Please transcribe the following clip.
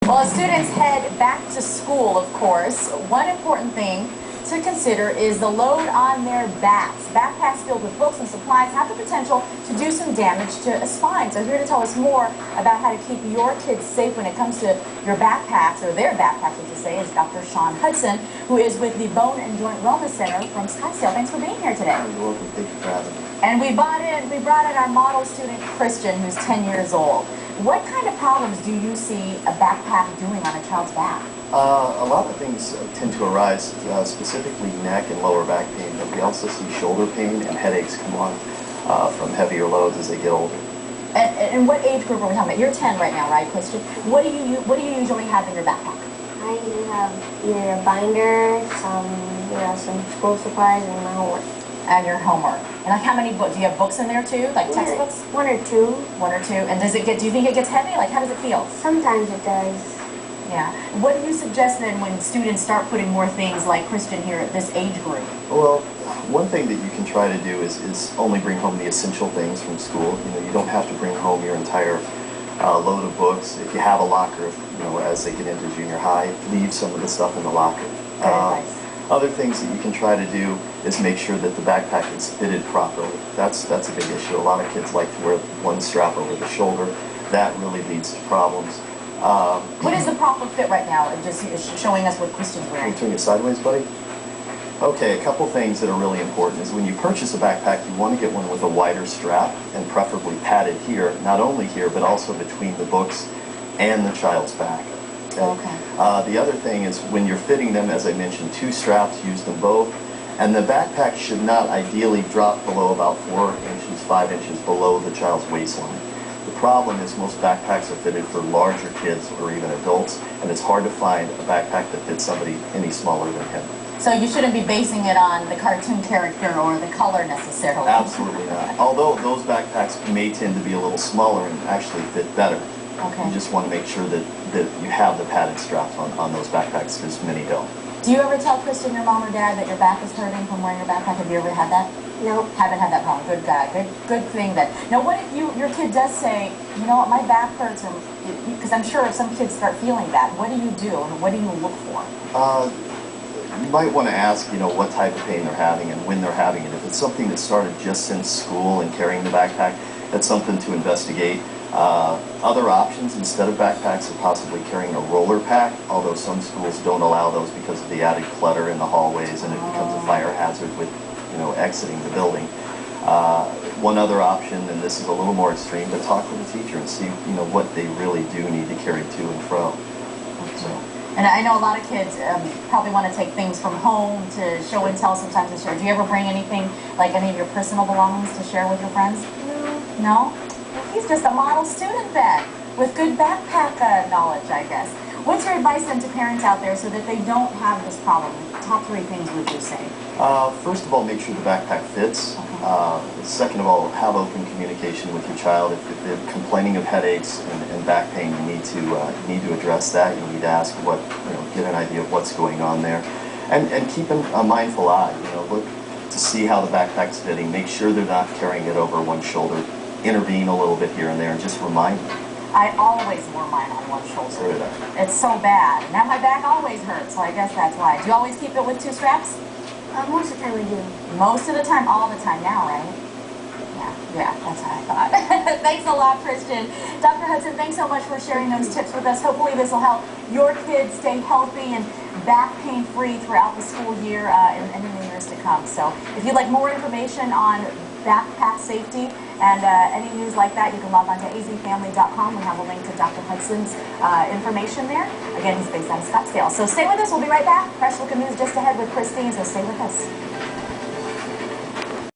Well, as students head back to school, of course, one important thing to consider is the load on their backs. Backpacks filled with books and supplies have the potential to do some damage to a spine. So here to tell us more about how to keep your kids safe when it comes to your backpacks, or their backpacks, as you say, is Dr. Sean Hudson, who is with the Bone and Joint Wellness Center from Scottsdale. Thanks for being here today. You're welcome. Thank you for having me. And we brought in our model student, Kristian, who's 10 years old. What kind of problems do you see a backpack doing on a child's back? A lot of things tend to arise, specifically neck and lower back pain, but we also see shoulder pain and headaches come on from heavier loads as they get older. And what age group are we talking about? You're 10 right now, right, Kristian? What do you usually have in your backpack? I usually have either a binder, some school supplies, and my homework. And your homework. And like, how many books? Do you have books in there too, like textbooks? One or two. One or two. And do you think it gets heavy? Like, how does it feel? Sometimes it does. Yeah. What do you suggest then when students start putting more things like Kristian here at this age group? Well, one thing that you can try to do is only bring home the essential things from school. You know, you don't have to bring home your entire load of books. If you have a locker, you know, as they get into junior high, leave some of the stuff in the locker. Very nice. Other things that you can try to do is make sure that the backpack is fitted properly. That's a big issue. A lot of kids like to wear one strap over the shoulder. That really leads to problems. What is the proper fit right now? Just showing us what Kristian's wearing. Can you turn it sideways, buddy? Okay, a couple things that are really important is when you purchase a backpack, you want to get one with a wider strap and preferably padded here, not only here, but also between the books and the child's back. Okay. The other thing is when you're fitting them, as I mentioned, two straps, use them both. And the backpack should not ideally drop below about 4 inches, 5 inches below the child's waistline. The problem is most backpacks are fitted for larger kids or even adults, and it's hard to find a backpack that fits somebody any smaller than him. So you shouldn't be basing it on the cartoon character or the color necessarily. Absolutely not. Although those backpacks may tend to be a little smaller and actually fit better. Okay. You just want to make sure that you have the padded straps on those backpacks, because many don't. Do you ever tell Kristian, your mom or dad, that your back is hurting from wearing your backpack? Have you ever had that? No. Haven't had that problem. Good guy. Good thing then. Now, what if your kid does say, you know what, my back hurts, or because I'm sure if some kids start feeling that, what do you do, and what do you look for? You might want to ask, you know, what type of pain they're having and when they're having it. If it's something that started just since school and carrying the backpack, that's something to investigate. Other options instead of backpacks are possibly carrying a roller pack, although some schools don't allow those because of the added clutter in the hallways, and it becomes a fire hazard with, you know, exiting the building. One other option, and this is a little more extreme, but talk with the teacher and see, you know, what they really do need to carry to and fro. So. And I know a lot of kids probably want to take things from home to show and tell, sometimes to share. Do you ever bring anything, like any of your personal belongings, to share with your friends? No? He's just a model student then, with good backpack knowledge, I guess. What's your advice then to parents out there so that they don't have this problem? Top 3 things would you say? First of all, make sure the backpack fits. Okay. Second of all, have open communication with your child. If they're complaining of headaches and back pain, you need to address that. You need to ask get an idea of what's going on there, and keep a mindful eye. You know, look to see how the backpack's fitting. Make sure they're not carrying it over one shoulder. Intervene a little bit here and there, and just remind them. I always wore mine on one shoulder. So did I. It's so bad. Now my back always hurts, so I guess that's why. Do you always keep it with 2 straps? Most of the time I do. Most of the time, all the time now, right? Yeah, that's what I thought. Thanks a lot, Kristian. Dr. Hudson, thanks so much for sharing those tips with us. Hopefully this will help your kids stay healthy and back pain-free throughout the school year and in the years to come. So if you'd like more information on backpack safety and any news like that, you can log on to azfamily.com. We have a link to Dr. Hudson's information there. Again, he's based out of Scottsdale. So stay with us. We'll be right back. Fresh Look at News just ahead with Kristian, so stay with us.